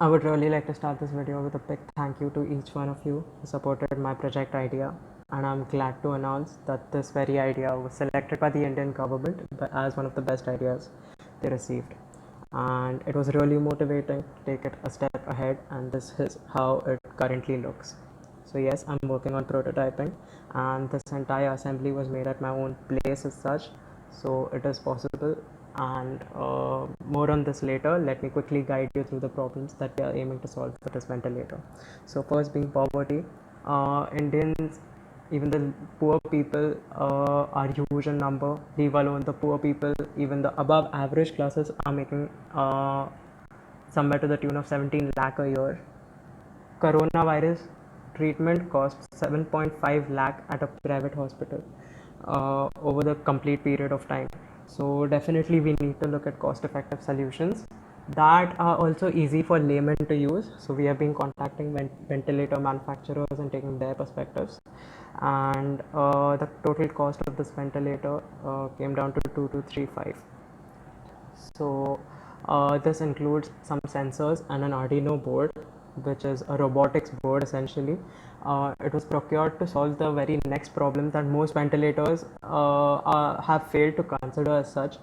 I would really like to start this video with a big thank you to each one of you who supported my project idea, and I'm glad to announce that this very idea was selected by the Indian government as one of the best ideas they received. And it was really motivating to take it a step ahead, and this is how it currently looks. So yes, I'm working on prototyping, and this entire assembly was made at my own place as such, so it is possible. And more on this later. Let me quickly guide you through the problems that we are aiming to solve for this ventilator. So first being poverty. Indians, even the poor people, are huge in number. Leave alone the poor people, even the above average classes are making somewhere to the tune of 17 lakh a year. Coronavirus treatment costs 7.5 lakh at a private hospital over the complete period of time. So definitely we need to look at cost effective solutions that are also easy for laymen to use. So we have been contacting ventilator manufacturers and taking their perspectives, and the total cost of this ventilator came down to 2235. So this includes some sensors and an Arduino board, which is a robotics board essentially. It was procured to solve the very next problem that most ventilators have failed to consider as such.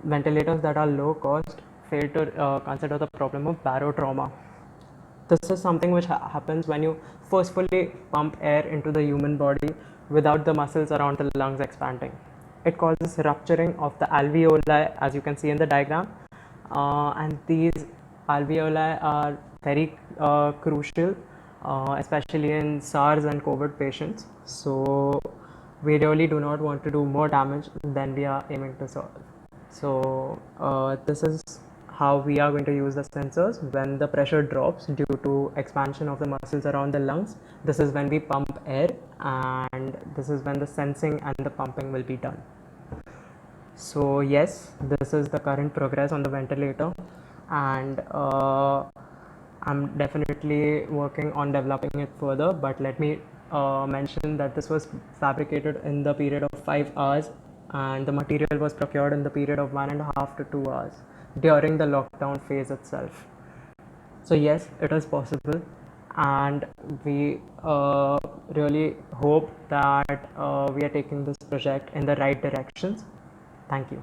Ventilators that are low cost fail to consider the problem of barotrauma. This is something which happens when you forcefully pump air into the human body without the muscles around the lungs expanding. It causes rupturing of the alveoli, as you can see in the diagram, and these alveoli are very crucial, especially in SARS and COVID patients. So we really do not want to do more damage than we are aiming to solve. So this is how we are going to use the sensors. When the pressure drops due to expansion of the muscles around the lungs, this is when we pump air, and this is when the sensing and the pumping will be done. So yes, this is the current progress on the ventilator, and I'm definitely working on developing it further. But let me mention that this was fabricated in the period of 5 hours, and the material was procured in the period of 1.5 to 2 hours during the lockdown phase itself. So yes, it is possible, and we really hope that we are taking this project in the right directions. Thank you.